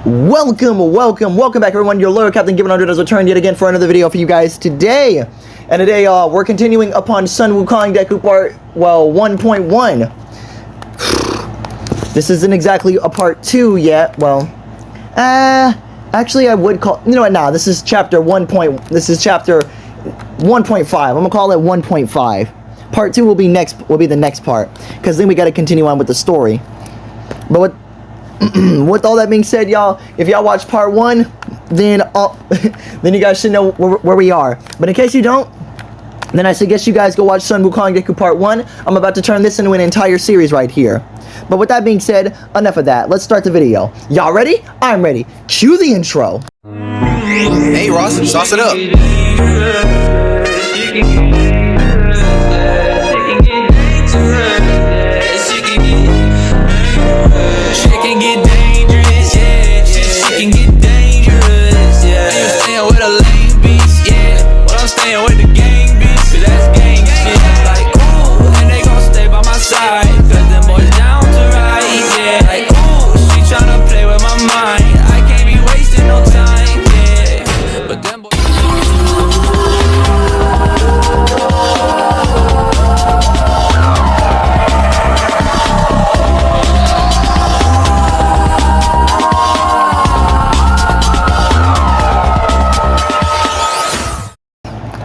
Welcome back, everyone. Your loyal Captain Given 100 has returned yet again for another video for you guys today. And today, we're continuing upon Sun Wukong Deku part, 1.1. This isn't exactly a part 2 yet. Actually, I would call, you know what, nah, this is chapter 1. This is chapter 1.5. I'm gonna call it 1.5. Part 2 will be the next part, because then we gotta continue on with the story. But with all that being said, y'all, if y'all watch part 1, then then you guys should know where we are. But in case you don't, then I suggest you guys go watch Sun Wukong Deku part 1. I'm about to turn this into an entire series right here. But with that being said, enough of that. Let's start the video. Y'all ready? I'm ready. Cue the intro. Hey Ross, sauce it up.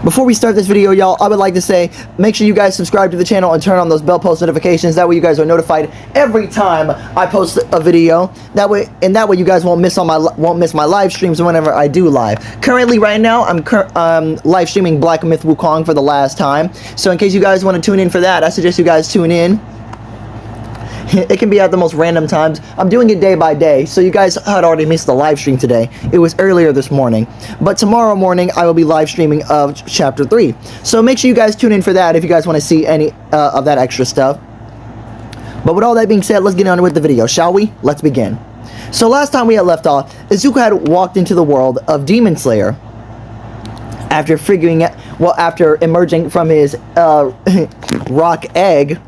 Before we start this video, y'all, I would like to say, make sure you guys subscribe to the channel and turn on those bell post notifications. That way you guys are notified every time I post a video. That way you guys won't miss my live streams whenever I do live. Currently, right now, I'm live streaming Black Myth Wukong for the last time. So in case you guys want to tune in for that, I suggest you guys tune in. It can be at the most random times. I'm doing it day by day, so you guys had already missed the live stream today. It was earlier this morning. But tomorrow morning, I will be live streaming of Chapter 3. So make sure you guys tune in for that if you guys want to see any of that extra stuff. But with all that being said, let's get on with the video, shall we? Let's begin. So last time we had left off, Izuku had walked into the world of Demon Slayer. After emerging from his rock egg,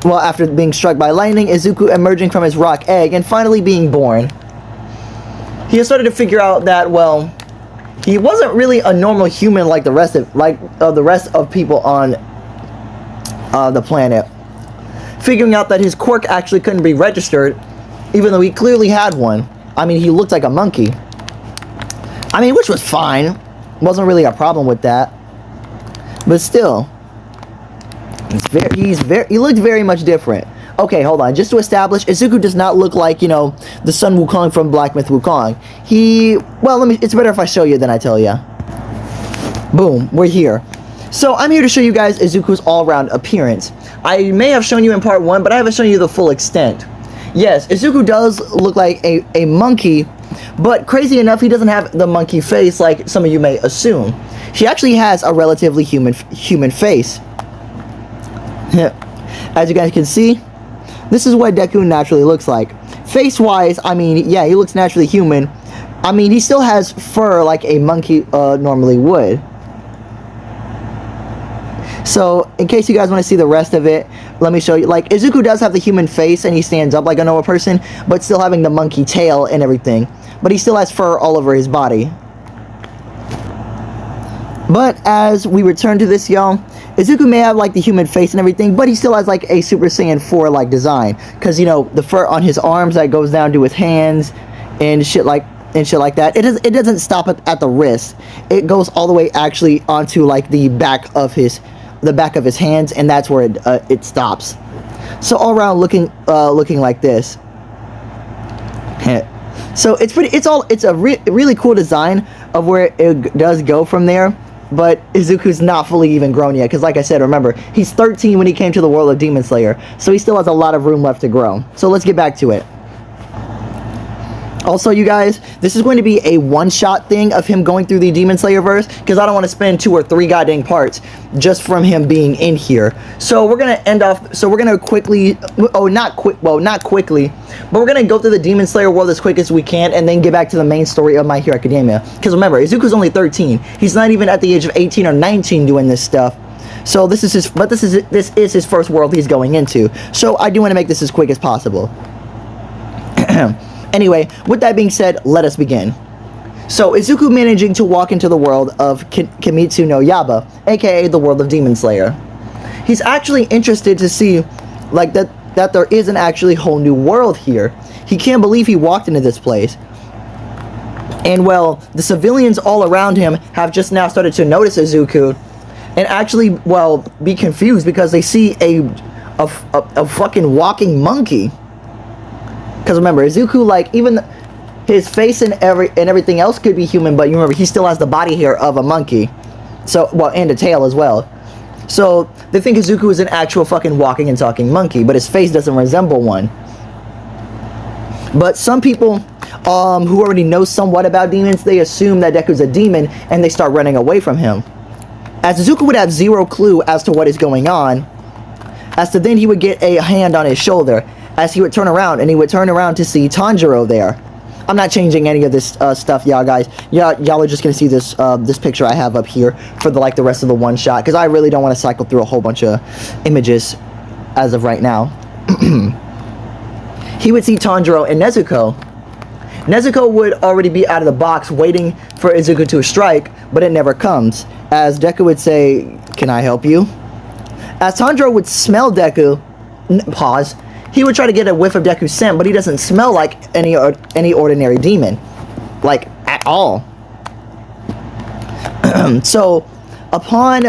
after being struck by lightning, Izuku emerging from his rock egg and finally being born. He has started to figure out that, well, he wasn't really a normal human like the rest of people on the planet. Figuring out that his quirk actually couldn't be registered, even though he clearly had one. I mean, he looked like a monkey. I mean, which was fine. Wasn't really a problem with that. But still, he looked very much different. Okay, hold on. Just to establish, Izuku does not look like, you know, the Sun Wukong from Black Myth Wukong. It's better if I show you than I tell you. Boom, we're here. So I'm here to show you guys Izuku's all-around appearance. I may have shown you in part 1, but I haven't shown you the full extent. Yes, Izuku does look like a monkey, but crazy enough, he doesn't have the monkey face like some of you may assume. He actually has a relatively human face. As you guys can see, this is what Deku naturally looks like. Face-wise, I mean, yeah, he looks naturally human. I mean, he still has fur like a monkey normally would. So, in case you guys want to see the rest of it, let me show you. Like, Izuku does have the human face and he stands up like a normal person, but still having the monkey tail and everything. But he still has fur all over his body. But as we return to this, y'all, Izuku may have like the human face and everything, but he still has like a Super Saiyan 4 like design, because you know the fur on his arms that goes down to his hands and shit like that. It doesn't stop at the wrist. It goes all the way actually onto like the back of his hands, and that's where it stops. So all around looking like this. So it's a really cool design of where it does go from there. But Izuku's not fully even grown yet, because like I said, remember, he's 13 when he came to the world of Demon Slayer, so he still has a lot of room left to grow. So let's get back to it. Also, you guys, this is going to be a one-shot thing of him going through the Demon Slayer verse, because I don't want to spend 2 or 3 goddamn parts just from him being in here. So we're going to end off, so we're going to quickly, not quickly, but we're going to go through the Demon Slayer world as quick as we can, and then get back to the main story of My Hero Academia. Because remember, Izuku's only 13. He's not even at the age of 18 or 19 doing this stuff. So this is his first world he's going into. So I do want to make this as quick as possible. Anyway, with that being said, let us begin. So, Izuku managing to walk into the world of Kimitsu no Yaba, aka the world of Demon Slayer. He's actually interested to see, like, that there is an actually whole new world here. He can't believe he walked into this place. And, well, the civilians all around him have just now started to notice Izuku and actually, well, be confused because they see a fucking walking monkey. Because remember, Izuku, like, even his face and everything else could be human, but you remember, he still has the body here of a monkey. So, well, and a tail as well. So, they think Izuku is an actual fucking walking and talking monkey, but his face doesn't resemble one. But some people who already know somewhat about demons, they assume that Deku's a demon, and they start running away from him. As Izuku would have zero clue as to what is going on, as to then he would get a hand on his shoulder, as he would turn around, and he would turn around to see Tanjiro there. I'm not changing any of this stuff, y'all guys. Y'all are just gonna see this this picture I have up here for the rest of the one shot, because I really don't want to cycle through a whole bunch of images as of right now. He would see Tanjiro and Nezuko. Nezuko would already be out of the box waiting for Izuku to strike, but it never comes. As Deku would say, "Can I help you?" As Tanjiro would smell Deku, pause, he would try to get a whiff of Deku's scent, but he doesn't smell like any ordinary demon. Like, at all. So, upon,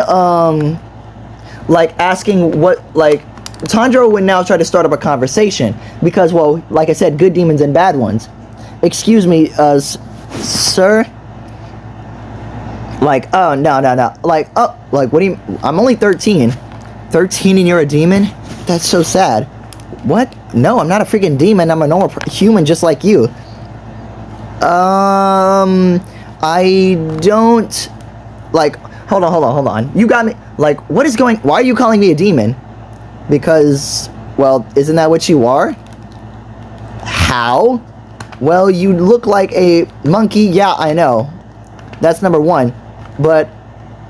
like, asking what, like, Tanjiro would now try to start up a conversation. Because, well, like I said, good demons and bad ones. Excuse me, sir? Like, oh, no. Like, oh, like, what do you, I'm only 13. 13 and you're a demon? That's so sad. What? No, I'm not a freaking demon. I'm a normal human just like you. I don't... Like, hold on. You got me... Like, what is going... Why are you calling me a demon? Because, well, isn't that what you are? How? Well, you look like a monkey. Yeah, I know. That's number one. But,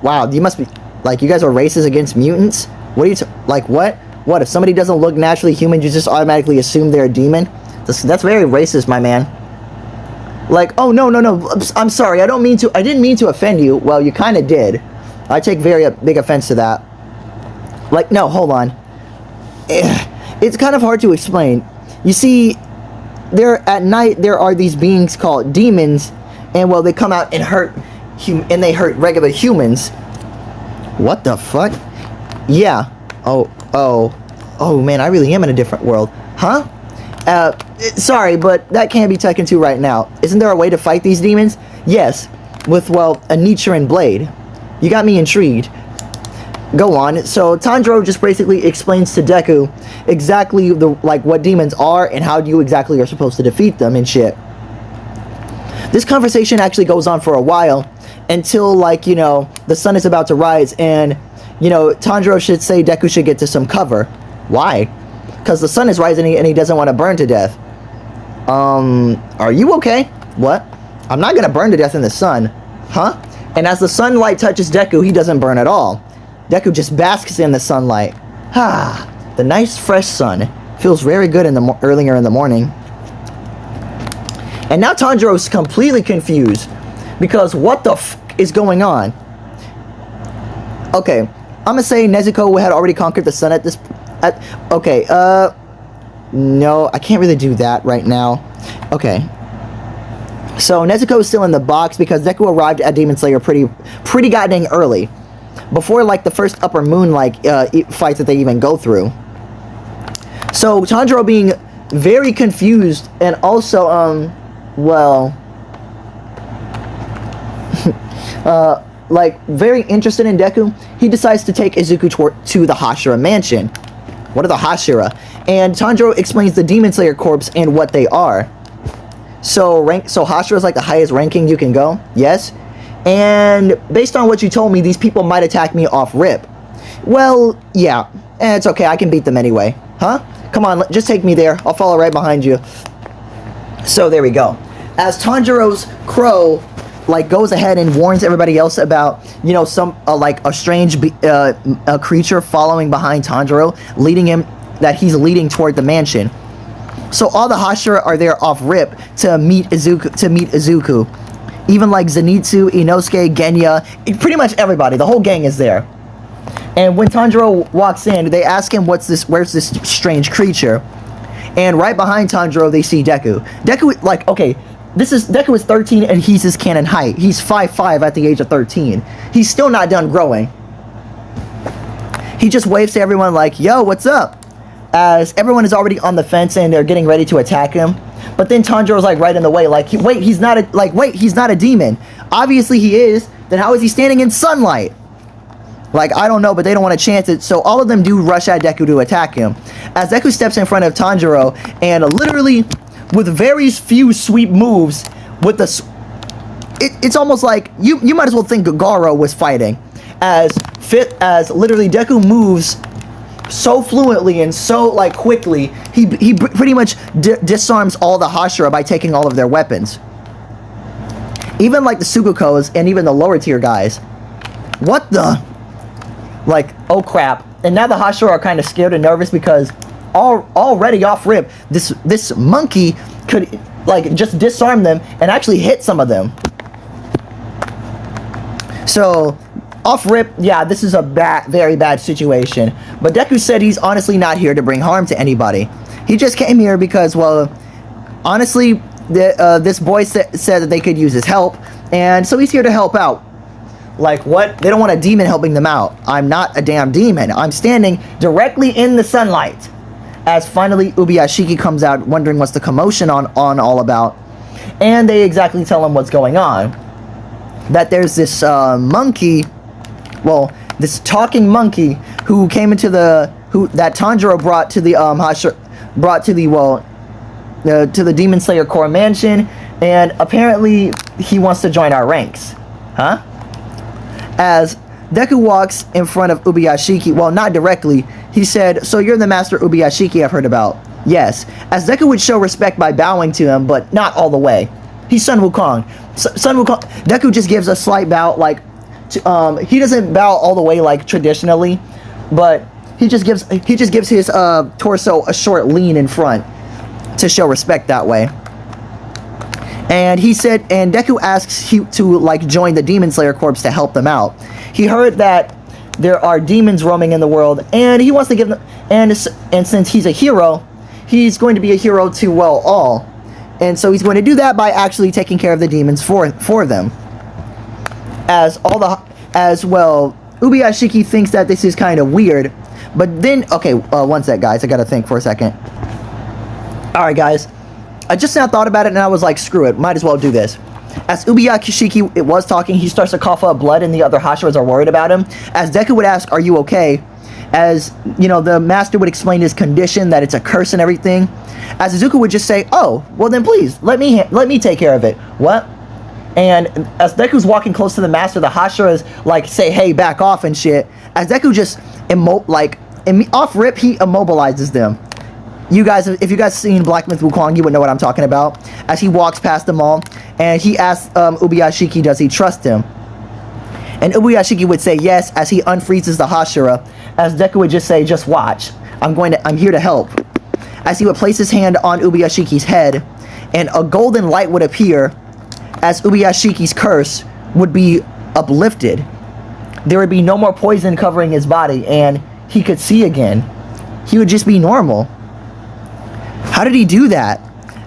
wow, you must be... Like, you guys are racist against mutants? What are you... Like, what? What, if somebody doesn't look naturally human, you just automatically assume they're a demon? That's very racist, my man. Like, oh, no. I'm sorry, I didn't mean to offend you. Well, you kind of did. I take very big offense to that. Like, no, hold on. It's kind of hard to explain. You see, at night, there are these beings called demons, and, well, they come out and they hurt regular humans. What the fuck? Yeah. Oh, man, I really am in a different world. Huh? Sorry, but that can't be taken to right now. Isn't there a way to fight these demons? Yes, with, well, a Nichiren blade. You got me intrigued. Go on. So, Tanjiro just basically explains to Deku exactly, what demons are and how you exactly are supposed to defeat them and shit. This conversation actually goes on for a while until, the sun is about to rise and... Tanjiro should say Deku should get to some cover. Why? Because the sun is rising and he doesn't want to burn to death. Are you okay? What? I'm not gonna burn to death in the sun. Huh? And as the sunlight touches Deku, he doesn't burn at all. Deku just basks in the sunlight. The nice fresh sun. Feels very good earlier in the morning. And now Tanjiro's completely confused. Because what the f*** is going on? Okay. I'm gonna say Nezuko had already conquered the sun okay, no, I can't really do that right now. Okay. So, Nezuko is still in the box because Deku arrived at Demon Slayer pretty goddamn early. Before, the first Upper Moon, fights that they even go through. So, Tanjiro being very confused and also, well... very interested in Deku, he decides to take Izuku to the Hashira mansion. What are the Hashira? And Tanjiro explains the Demon Slayer Corps and what they are. So Hashira is the highest ranking you can go? Yes? And based on what you told me, these people might attack me off rip. Well, yeah. It's okay, I can beat them anyway. Huh? Come on, just take me there. I'll follow right behind you. So there we go. As Tanjiro's crow goes ahead and warns everybody else about, a strange a creature following behind Tanjiro, he's leading toward the mansion. So all the Hashira are there off rip to meet Izuku. Even like Zenitsu, Inosuke, Genya, pretty much everybody. The whole gang is there. And when Tanjiro walks in, they ask him where's this strange creature? And right behind Tanjiro, they see Deku. Deku, like, okay, Deku is 13 and he's his canon height. He's 5'5" at the age of 13. He's still not done growing. He just waves to everyone like, yo, what's up? As everyone is already on the fence and they're getting ready to attack him. But then Tanjiro's like right in the way, like, wait, he's not a demon. Obviously he is. Then how is he standing in sunlight? Like, I don't know, but they don't want to chance it. So all of them do rush at Deku to attack him. As Deku steps in front of Tanjiro and literally with very few sweep moves with the... It's almost like you might as well think Garo was fighting. As literally Deku moves so fluently and so like quickly, he pretty much disarms all the Hashira by taking all of their weapons. Even like the Sugokos and even the lower tier guys. What the? Like, oh crap. And now the Hashira are kind of scared and nervous because already off rip, this monkey could like just disarm them and actually hit some of them. So off rip, yeah, this is a very bad situation. But Deku said he's honestly not here to bring harm to anybody. He just came here because, well, honestly, this boy said that they could use his help, and so he's here to help out. Like, what? They don't want a demon helping them out. I'm not a damn demon. I'm standing directly in the sunlight. As finally Ubuyashiki comes out, wondering what's the commotion on all about. And they exactly tell him what's going on. That there's this monkey, well, this talking monkey who came into that Tanjiro brought to the to the Demon Slayer Core Mansion, and apparently he wants to join our ranks. Huh? As Deku walks in front of Ubuyashiki, well, not directly, he said, so you're the master Ubuyashiki I've heard about. Yes. As Deku would show respect by bowing to him, but not all the way. He's Son Wukong. Son Wukong. Deku just gives a slight bow, like, he doesn't bow all the way like traditionally, but he just gives his torso a short lean in front to show respect that way. And he said, and Deku asks to like join the Demon Slayer Corps to help them out. He heard that there are demons roaming in the world, and he wants to give them, and since he's a hero, he's going to be a hero to, well, all. And so he's going to do that by actually taking care of the demons for them. As well, Ubuyashiki thinks that this is kind of weird, but then, okay, one sec, guys, I gotta think for a second. Alright, guys, I just now thought about it, and I was like, screw it, might as well do this. As Ubuyashiki was talking, he starts to cough up blood, and the other Hashiras are worried about him. As Deku would ask, are you okay? As, you know, the master would explain his condition, that it's a curse and everything. As Izuku would just say, oh, well then please, let me take care of it. What? And as Deku's walking close to the master, the Hashiras like say, hey, back off and shit. As Deku just off rip, he immobilizes them. You guys, if you guys seen Black Myth Wukong, you would know what I'm talking about. As he walks past them all, and he asks Ubuyashiki, does he trust him? And Ubuyashiki would say yes, as he unfreezes the Hashira. As Deku would just say, just watch. I'm here to help. As he would place his hand on Ubuyashiki's head, and a golden light would appear, as Ubuyashiki's curse would be uplifted. There would be no more poison covering his body, and he could see again. He would just be normal. How did he do that?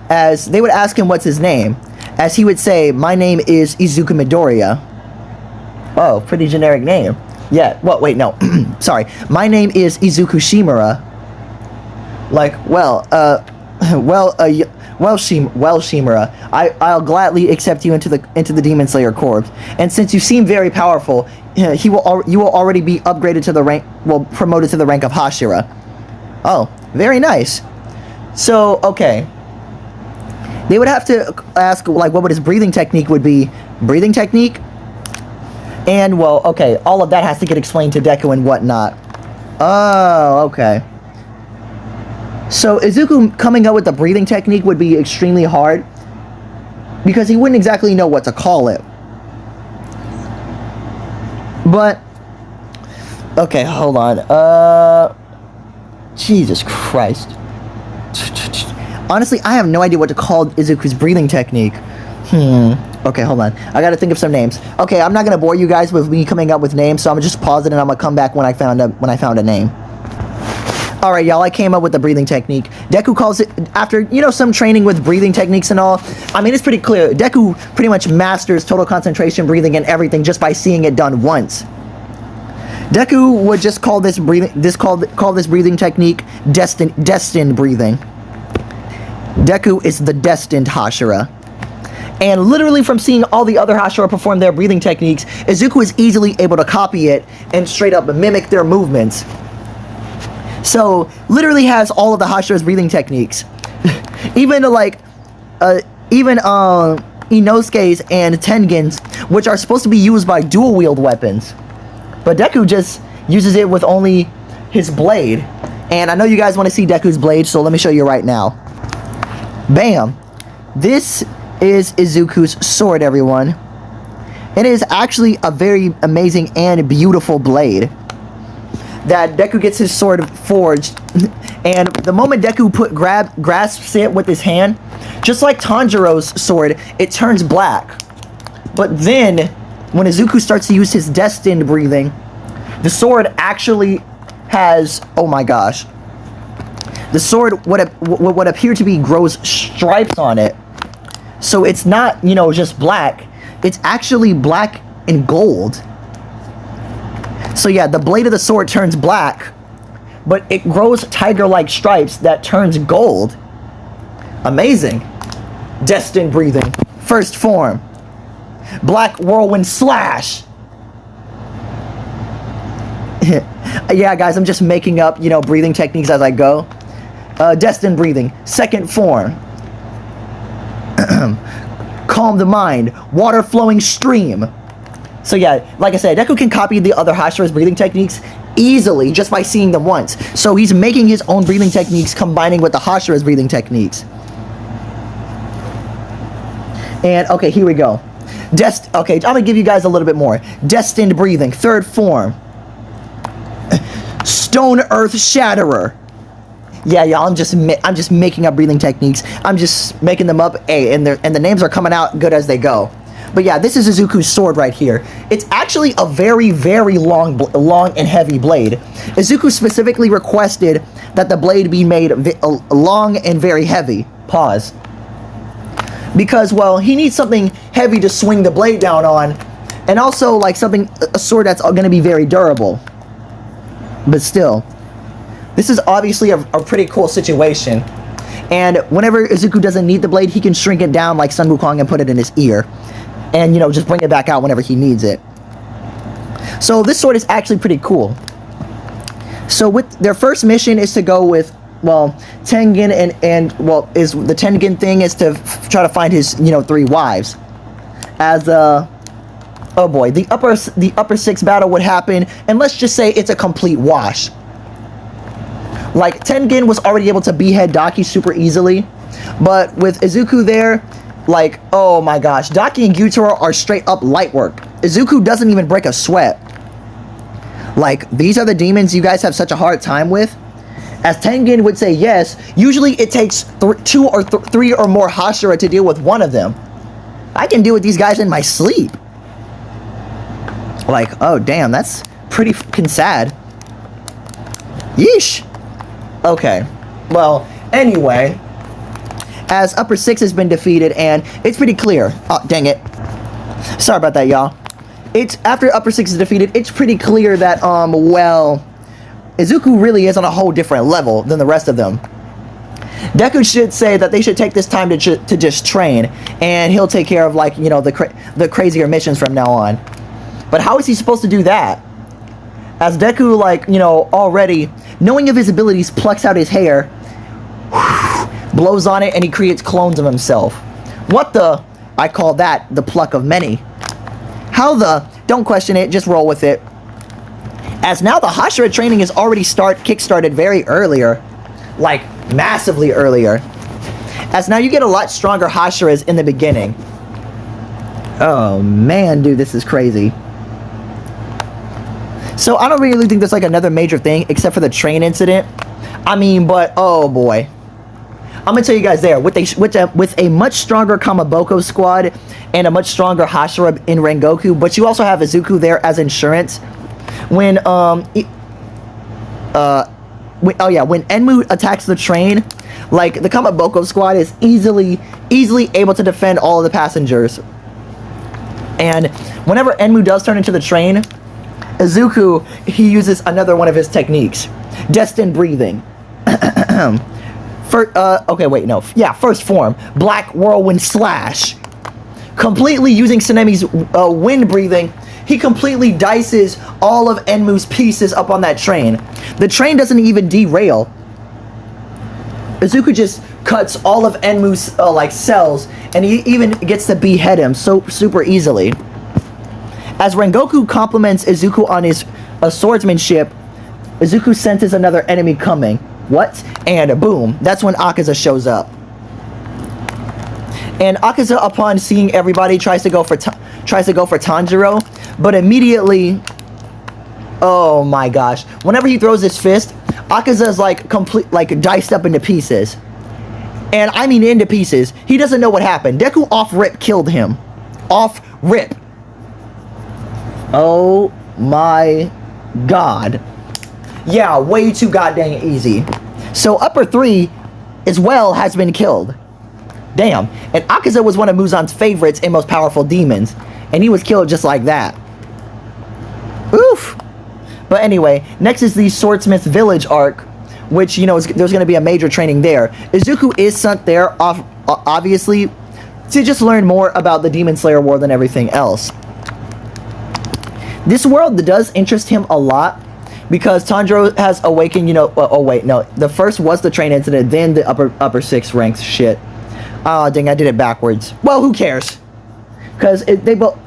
As they would ask him what's his name, as he would say, my name is Izuku Midoriya. Oh, pretty generic name. Yeah, well, wait, no. Sorry. My name is Izuku Shimura. Like, Shimura, I'll gladly accept you into the Demon Slayer Corps. And since you seem very powerful, you will already be upgraded to the rank, well, promoted to the rank of Hashira. Oh, very nice. So, okay. They would have to ask, like, what would his breathing technique would be. Breathing technique? And, well, okay, all of that has to get explained to Deku and whatnot. Oh, okay. So, Izuku coming up with the breathing technique would be extremely hard, because he wouldn't exactly know what to call it. But, okay, hold on. Jesus Christ. Honestly, I have no idea what to call Izuku's breathing technique. Okay, hold on. I gotta think of some names. Okay, I'm not gonna bore you guys with me coming up with names, so I'm gonna just pause it and I'm gonna come back when I found a name. Alright, y'all, I came up with the breathing technique. Deku calls it, after, you know, some training with breathing techniques and all, I mean, it's pretty clear. Deku pretty much masters total concentration breathing and everything just by seeing it done once. Deku would just call this breathing technique destined breathing. Deku is the destined Hashira. And literally from seeing all the other Hashira perform their breathing techniques, Izuku is easily able to copy it and straight up mimic their movements. So, literally has all of the Hashira's breathing techniques. Even Inosuke's and Tengen's, which are supposed to be used by dual wield weapons. But Deku just uses it with only his blade. And I know you guys want to see Deku's blade, so let me show you right now. Bam! This is Izuku's sword, everyone. It is actually a very amazing and beautiful blade that Deku gets his sword forged, and the moment Deku grasps it with his hand, just like Tanjiro's sword, it turns black. But then, when Izuku starts to use his destined breathing, the sword actually has, oh my gosh, the sword, what appear to be grows stripes on it. So it's not, you know, just black, it's actually black and gold. So yeah, the blade of the sword turns black, but it grows tiger-like stripes that turns gold. Amazing. Destined breathing. First form. Black whirlwind slash. Yeah, guys, I'm just making up, you know, breathing techniques as I go. Destined breathing. Second form. Calm the mind. Water flowing stream. So yeah, like I said, Deku can copy the other Hashira's breathing techniques easily just by seeing them once. So he's making his own breathing techniques combining with the Hashira's breathing techniques. And okay, here we go. Okay, I'm gonna give you guys a little bit more. Destined breathing, third form. Stone Earth Shatterer. Yeah, y'all, I'm just making up breathing techniques. I'm just making them up, and the names are coming out good as they go. But yeah, this is Izuku's sword right here. It's actually a very, very long and heavy blade. Izuku specifically requested that the blade be made long and very heavy. Pause. Because, well, he needs something heavy to swing the blade down on, and also, like, a sword that's going to be very durable. But still, this is obviously a pretty cool situation. And whenever Izuku doesn't need the blade, he can shrink it down like Sun Wukong and put it in his ear. And, you know, just bring it back out whenever he needs it. So this sword is actually pretty cool. So with their first mission is to go with, well, Tengen the Tengen thing is to try to find his, you know, 3 wives. As oh boy, the upper 6 battle would happen, and let's just say it's a complete wash. Like, Tengen was already able to behead Daki super easily, but with Izuku there, like, oh my gosh, Daki and Gyutaro are straight up light work. Izuku doesn't even break a sweat. Like, these are the demons you guys have such a hard time with? As Tengen would say yes, usually it takes 2 or 3 or more Hashira to deal with one of them. I can deal with these guys in my sleep. Like, oh damn, that's pretty fucking sad. Yeesh. Okay, well, anyway, as upper 6 has been defeated, and it's pretty clear. Oh, dang it. Sorry about that, y'all. It's after upper 6 is defeated, it's pretty clear that, well, Izuku really is on a whole different level than the rest of them. Deku should say that they should take this time to just train, and he'll take care of, like, you know, the crazier missions from now on. But how is he supposed to do that? As Deku, like, you know, already, knowing of his abilities, plucks out his hair, blows on it, and he creates clones of himself. What the? I call that the pluck of many. How the? Don't question it, just roll with it. As now the Hashira training is already kick-started very earlier. Like, massively earlier. As now you get a lot stronger Hashiras in the beginning. Oh man, dude, this is crazy. So I don't really think there's like another major thing except for the train incident. I mean, but oh boy. I'm gonna tell you guys there with a much stronger Kamaboko squad and a much stronger Hashira in Rengoku, but you also have Izuku there as insurance. When when Enmu attacks the train, like the Kamaboko squad is easily able to defend all of the passengers. And whenever Enmu does turn into the train, Izuku, he uses another one of his techniques, destined breathing. First form, Black Whirlwind Slash. Completely using Tsunemi's wind breathing, he completely dices all of Enmu's pieces up on that train. The train doesn't even derail. Izuku just cuts all of Enmu's cells, and he even gets to behead him so super easily. As Rengoku compliments Izuku on his swordsmanship, Izuku senses another enemy coming. What? And boom, that's when Akaza shows up. And Akaza, upon seeing everybody, tries to go for Tanjiro, but immediately, oh my gosh, whenever he throws his fist, Akaza's like diced up into pieces. And I mean into pieces. He doesn't know what happened. Deku off rip killed him. Off rip. Oh my god. Yeah, way too goddamn easy. So Upper 3 as well has been killed. Damn. And Akaza was one of Muzan's favorites and most powerful demons. And he was killed just like that. Oof. But anyway, next is the Swordsmith Village arc, which, you know, there's going to be a major training there. Izuku is sent there, obviously, to just learn more about the Demon Slayer world than everything else. This world does interest him a lot, because Tanjiro has awakened, you know, the first was the train incident, then the upper 6 ranks shit. Oh, dang, I did it backwards. Well, who cares? Because they both,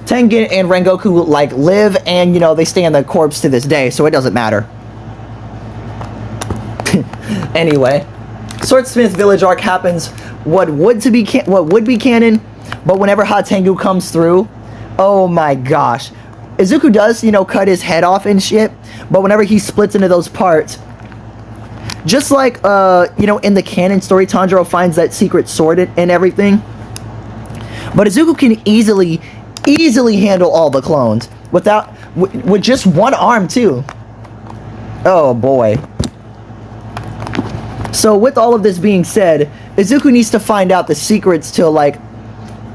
Tengen and Rengoku, like, live, and, you know, they stay in the corpse to this day, so it doesn't matter. Anyway, Swordsmith Village arc happens what would be canon, but whenever Hatengu comes through, oh my gosh. Izuku does, you know, cut his head off and shit, but whenever he splits into those parts, just like, you know, in the canon story, Tanjiro finds that secret sword and everything, but Izuku can easily handle all the clones with just one arm too. Oh boy. So with all of this being said, Izuku needs to find out the secrets to, like,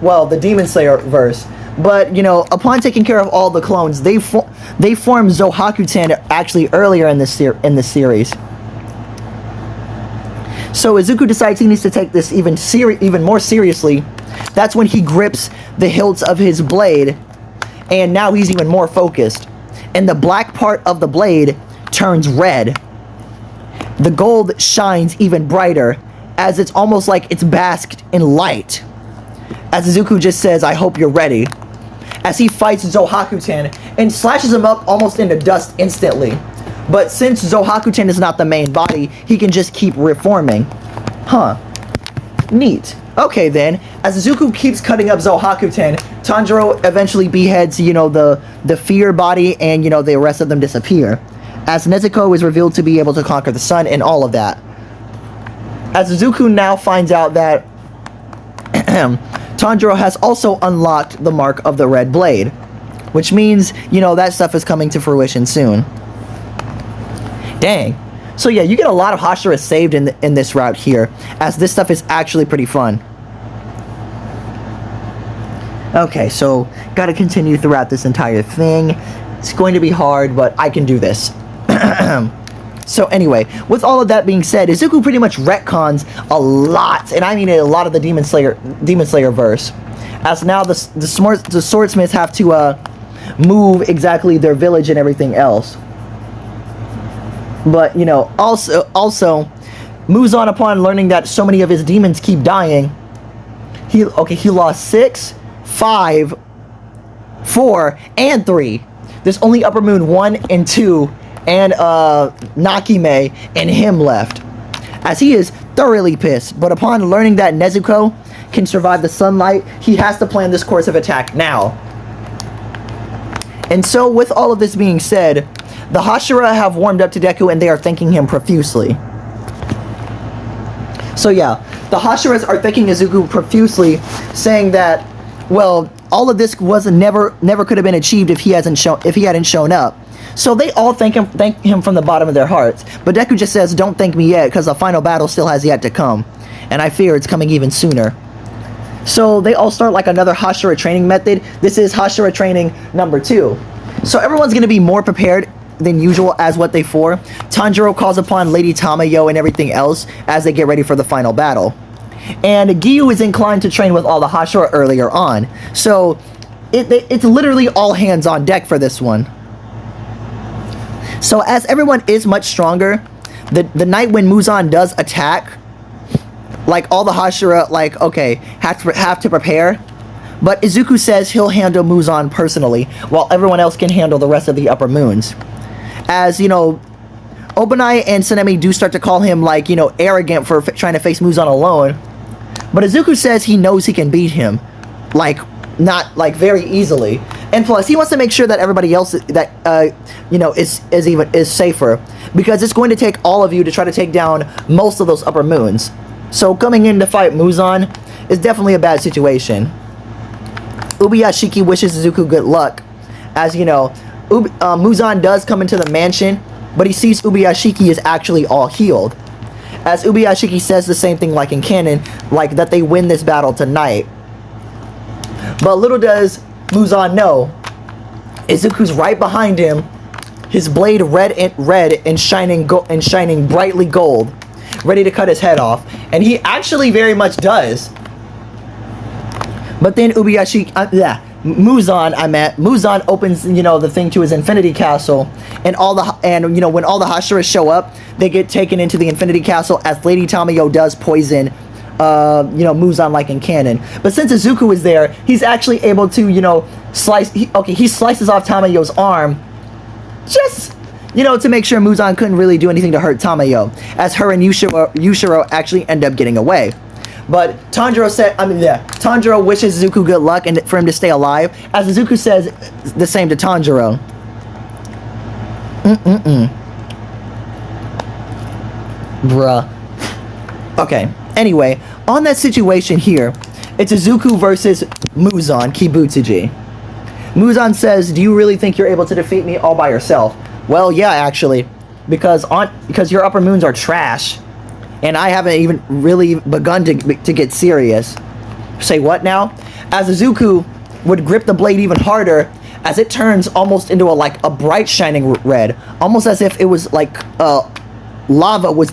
well, the Demon Slayer verse. But, you know, upon taking care of all the clones, they form Zohaku-ten actually earlier in this series. So Izuku decides he needs to take this even more seriously. That's when he grips the hilts of his blade, and now he's even more focused. And the black part of the blade turns red. The gold shines even brighter, as it's almost like it's basked in light. As Izuku just says, "I hope you're ready," as he fights Zohaku-ten and slashes him up almost into dust instantly. But since Zohaku-ten is not the main body, he can just keep reforming. Huh. Neat. Okay then, as Izuku keeps cutting up Zohaku-ten, Tanjiro eventually beheads, you know, the fear body, and, you know, the rest of them disappear. As Nezuko is revealed to be able to conquer the sun and all of that. As Izuku now finds out that Tanjiro has also unlocked the mark of the red blade, which means, you know, that stuff is coming to fruition soon. Dang. So yeah, you get a lot of Hashira saved in this route here, as this stuff is actually pretty fun. Okay, so gotta continue throughout this entire thing. It's going to be hard, but I can do this. So anyway, with all of that being said, Izuku pretty much retcons a lot, and I mean a lot of the Demon Slayer verse, as now the swordsmiths have to move exactly their village and everything else. But, you know, also moves on upon learning that so many of his demons keep dying. He lost 6, 5, 4, and 3. There's only Upper Moon 1 and 2, and Nakime and him left, as he is thoroughly pissed. But upon learning that Nezuko can survive the sunlight, he has to plan this course of attack now. And so, with all of this being said, the Hashira have warmed up to Deku, and they are thanking him profusely. So yeah, the Hashiras are thanking Izuku profusely, saying that, well, all of this never could have been achieved if he hadn't shown up. So they all thank him from the bottom of their hearts. But Deku just says, "Don't thank me yet, because the final battle still has yet to come, and I fear it's coming even sooner." So they all start like another Hashira training method. This is Hashira training number 2. So everyone's going to be more prepared than usual as what they for. Tanjiro calls upon Lady Tamayo and everything else as they get ready for the final battle. And Giyu is inclined to train with all the Hashira earlier on. So it's literally all hands on deck for this one. So as everyone is much stronger, the night when Muzan does attack, like all the Hashira, like, okay, have to prepare. But Izuku says he'll handle Muzan personally, while everyone else can handle the rest of the upper moons. As, you know, Obanai and Sanemi do start to call him, like, you know, arrogant for trying to face Muzan alone. But Izuku says he knows he can beat him, like, not, like, very easily. And plus, he wants to make sure that everybody else that, you know, is safer. Because it's going to take all of you to try to take down most of those upper moons. So coming in to fight Muzan is definitely a bad situation. Ubuyashiki wishes Izuku good luck. As, you know, Muzan does come into the mansion, but he sees Ubuyashiki is actually all healed. As Ubuyashiki says the same thing like in canon, like that they win this battle tonight. But little does Muzan know, Izuku's right behind him, his blade red and shining brightly gold, ready to cut his head off. And he actually very much does. But then Muzan opens, you know, the thing to his Infinity Castle, and you know, when all the Hashiras show up, they get taken into the Infinity Castle as Lady Tamayo does poison, you know, Muzan like in canon. But since Izuku is there, he's actually able to, you know, he slices off Tamayo's arm, just, you know, to make sure Muzan couldn't really do anything to hurt Tamayo, as her and Yushiro actually end up getting away. But Tanjiro wishes Izuku good luck and for him to stay alive, as Izuku says the same to Tanjiro. Bruh. Okay, anyway, on that situation here, it's Izuku versus Muzan Kibutsuji. Muzan says, "Do you really think you're able to defeat me all by yourself?" Well, yeah, actually, because your upper moons are trash. And I haven't even really begun to get serious. Say what now? As Izuku would grip the blade even harder, as it turns almost into a bright shining red, almost as if it was like lava was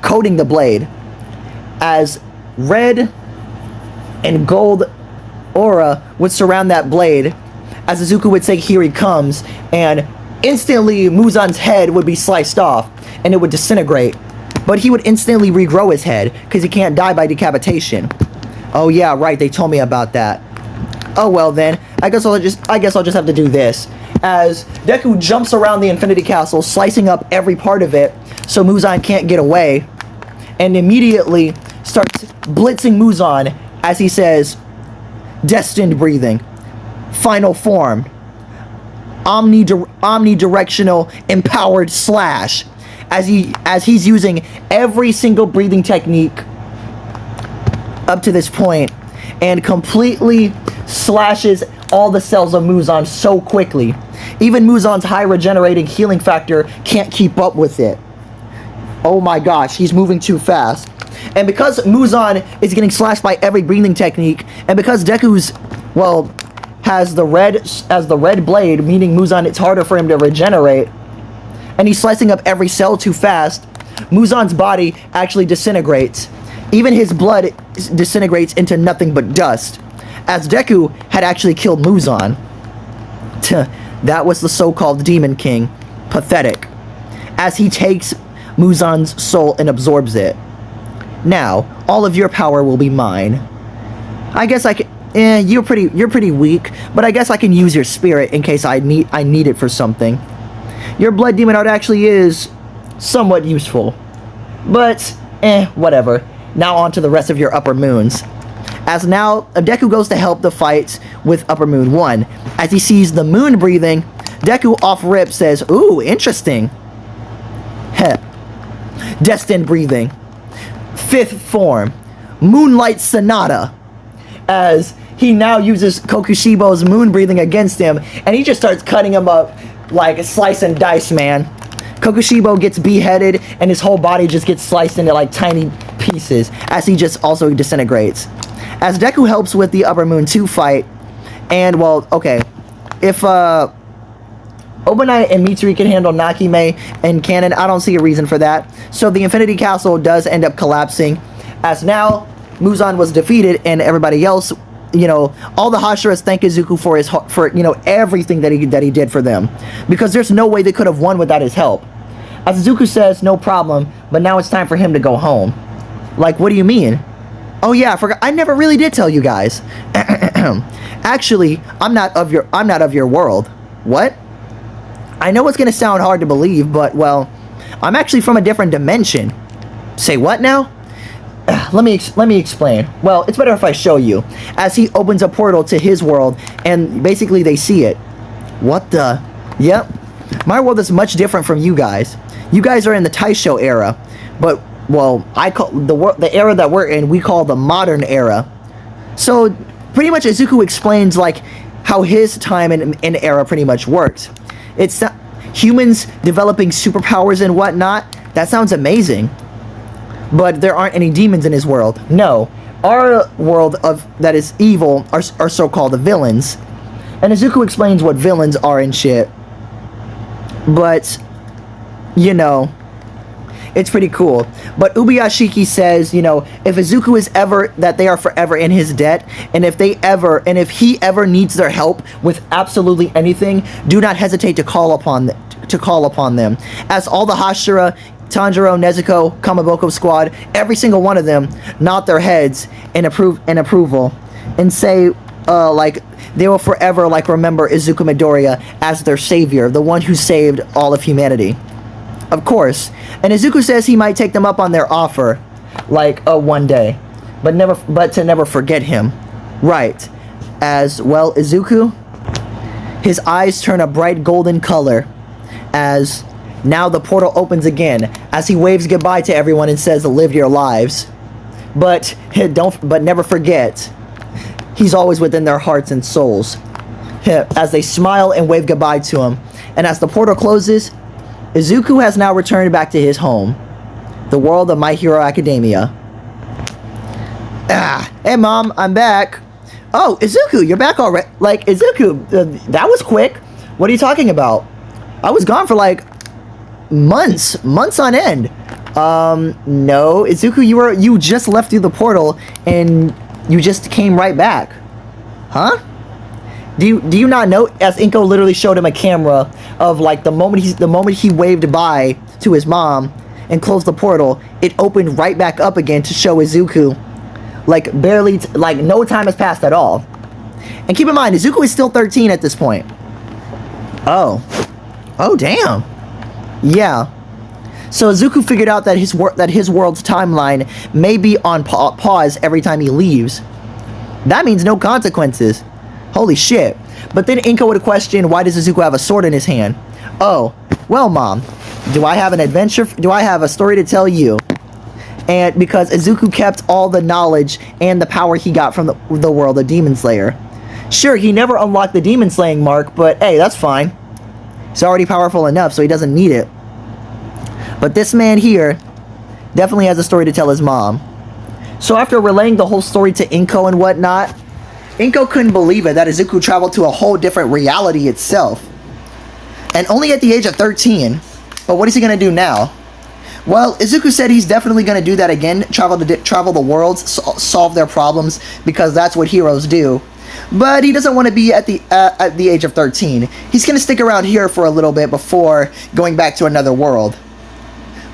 coating the blade. As red and gold aura would surround that blade, as Izuku would say, "Here he comes," and instantly Muzan's head would be sliced off and it would disintegrate. But he would instantly regrow his head, because he can't die by decapitation. Oh yeah, right, they told me about that. Oh well then, I guess I'll just have to do this. As Deku jumps around the Infinity Castle, slicing up every part of it, so Muzan can't get away, and immediately starts blitzing Muzan as he says, "Destined breathing, final form, omnidirectional empowered slash." As he's using every single breathing technique up to this point, and completely slashes all the cells of Muzan so quickly. Even Muzan's high regenerating healing factor can't keep up with it. Oh my gosh, he's moving too fast. And because Muzan is getting slashed by every breathing technique, and because Deku's, well, has the red blade, meaning Muzan, it's harder for him to regenerate, and he's slicing up every cell too fast, Muzan's body actually disintegrates. Even his blood disintegrates into nothing but dust, as Deku had actually killed Muzan. That was the so-called Demon King. Pathetic. As he takes Muzan's soul and absorbs it. Now, all of your power will be mine. I guess I can... you're pretty weak, but I guess I can use your spirit in case I need it for something. Your blood demon art actually is somewhat useful. But, whatever. Now on to the rest of your upper moons. As now, Deku goes to help the fights with Upper Moon 1. As he sees the moon breathing, Deku off rip says, "Ooh, interesting." Heh. Destined breathing. fifth form, Moonlight Sonata, as he now uses Kokushibo's moon breathing against him, and he just starts cutting him up like a slice and dice, man. Kokushibo gets beheaded, and his whole body just gets sliced into like tiny pieces as he just also disintegrates. As Deku helps with the Upper Moon 2 fight, and well, okay, if Obonai and Mitsuri can handle Nakime and Cannon, I don't see a reason for that. So the Infinity Castle does end up collapsing, as now Muzan was defeated, and everybody else, you know, all the Hashiras thank Izuku for you know, everything that he did for them, because there's no way they could have won without his help. As Izuku says, no problem, but now it's time for him to go home. Like, what do you mean? Oh yeah, I forgot. I never really did tell you guys. Actually, I'm not of your world. What? I know it's gonna sound hard to believe, but well, I'm actually from a different dimension. Say what now? Let me explain. Well, it's better if I show you. As he opens a portal to his world, and basically they see it. What the? Yep. My world is much different from you guys. You guys are in the Taisho era, but well, I call the era that we're in, we call the modern era. So pretty much Izuku explains like how his time and era pretty much works. It's humans developing superpowers and whatnot. That sounds amazing. But there aren't any demons in his world. No, our world that is evil are so-called the villains. And Izuku explains what villains are and shit. But, you know, it's pretty cool. But Ubuyashiki says, you know, if Izuku is ever, that they are forever in his debt, and if he ever needs their help with absolutely anything, do not hesitate to call upon them. As all the Hashira, Tanjiro, Nezuko, Kamaboko squad, every single one of them nod their heads in approval and say, like, they will forever, like, remember Izuku Midoriya as their savior, the one who saved all of humanity. Of course. And Izuku says he might take them up on their offer, like, one day, but to never forget him. Right. As well, Izuku, his eyes turn a bright golden color as now the portal opens again as he waves goodbye to everyone and says, live your lives. But never forget, he's always within their hearts and souls. As they smile and wave goodbye to him. And as the portal closes, Izuku has now returned back to his home, the world of My Hero Academia. Hey mom, I'm back. Oh, Izuku, you're back already. Like, Izuku, that was quick. What are you talking about? I was gone for like months on end. No, Izuku, you just left through the portal and you just came right back. Huh? Do you not know? As Inko literally showed him a camera of like the moment he waved bye to his mom and closed the portal, it opened right back up again to show Izuku. Like barely, like no time has passed at all. And keep in mind, Izuku is still 13 at this point. Oh damn. Yeah. So Izuku figured out that his world's timeline may be on pause every time he leaves. That means no consequences. Holy shit. But then Inko would question, why does Izuku have a sword in his hand? Oh, well mom, do I have a story to tell you? And because Izuku kept all the knowledge and the power he got from the world of Demon Slayer. Sure, he never unlocked the demon slaying mark, but hey, that's fine. He's already powerful enough, so he doesn't need it. But this man here definitely has a story to tell his mom. So after relaying the whole story to Inko and whatnot, Inko couldn't believe it that Izuku traveled to a whole different reality itself. And only at the age of 13. But what is he going to do now? Well, Izuku said he's definitely going to do that again, travel the worlds, solve their problems, because that's what heroes do. But he doesn't want to be at the age of 13. He's going to stick around here for a little bit before going back to another world.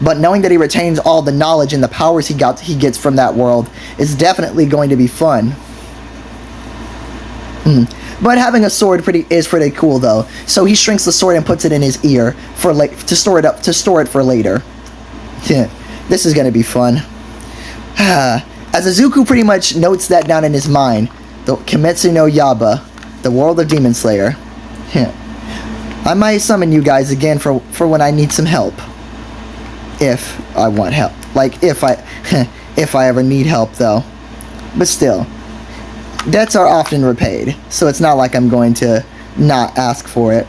But knowing that he retains all the knowledge and the powers he gets from that world is definitely going to be fun. But having a sword is pretty cool though. So he shrinks the sword and puts it in his ear to store it for later. This is gonna be fun. As Izuku pretty much notes that down in his mind, the Kimetsu no Yaiba, the world of Demon Slayer. I might summon you guys again for when I need some help. If I want help. Like if if I ever need help, though. But still, debts are often repaid, so it's not like I'm going to not ask for it.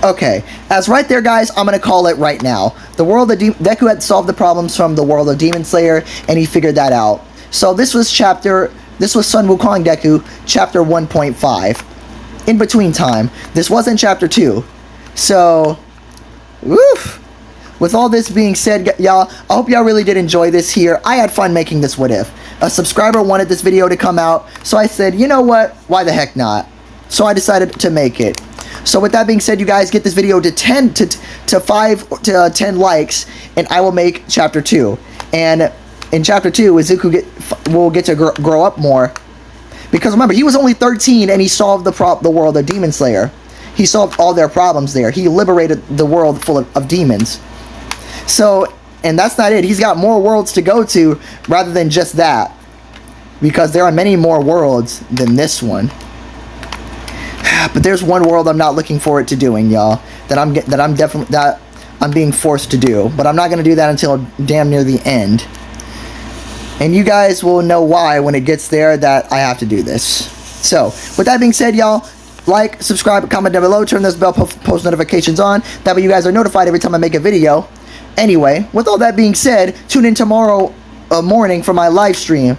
Okay, as right there, guys, I'm gonna call it right now. The world of Deku had solved the problems from the world of Demon Slayer, and he figured that out. So this was Sun Wukong Deku, chapter 1.5. In between time. This wasn't chapter 2. So, woof. With all this being said, y'all, I hope y'all really did enjoy this here. I had fun making this What If. A subscriber wanted this video to come out, so I said, you know what? Why the heck not? So I decided to make it. So with that being said, you guys get this video to 10 likes, and I will make chapter 2. And in chapter 2, Izuku will get to grow up more. Because remember, he was only 13 and he solved the world of Demon Slayer. He solved all their problems there. He liberated the world full of demons. So, and that's not it. He's got more worlds to go to rather than just that. Because there are many more worlds than this one. But there's one world I'm not looking forward to doing, y'all. That I'm being forced to do. But I'm not going to do that until damn near the end. And you guys will know why when it gets there that I have to do this. So, with that being said, y'all, like, subscribe, comment down below, turn those bell post notifications on. That way you guys are notified every time I make a video. Anyway, with all that being said, tune in tomorrow morning for my live stream.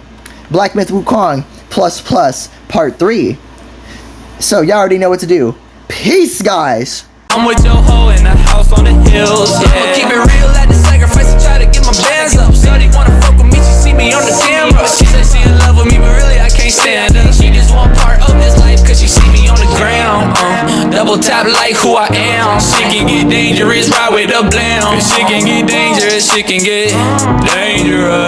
Black Myth Wukong ++ Part 3. So, y'all already know what to do. Peace, guys! I'm with your hoe in the house on the hills, yeah. I'ma keep it real at the sacrifice and try to get my bands up. Shorty wanna fuck with me, she see me on the camera. She said she in love with me, but really I can't stand her. She just want part of this life cause she see me on the ground. Double tap like who I am. Shit can get dangerous, ride with a blam. Shit can get dangerous, shit can get dangerous.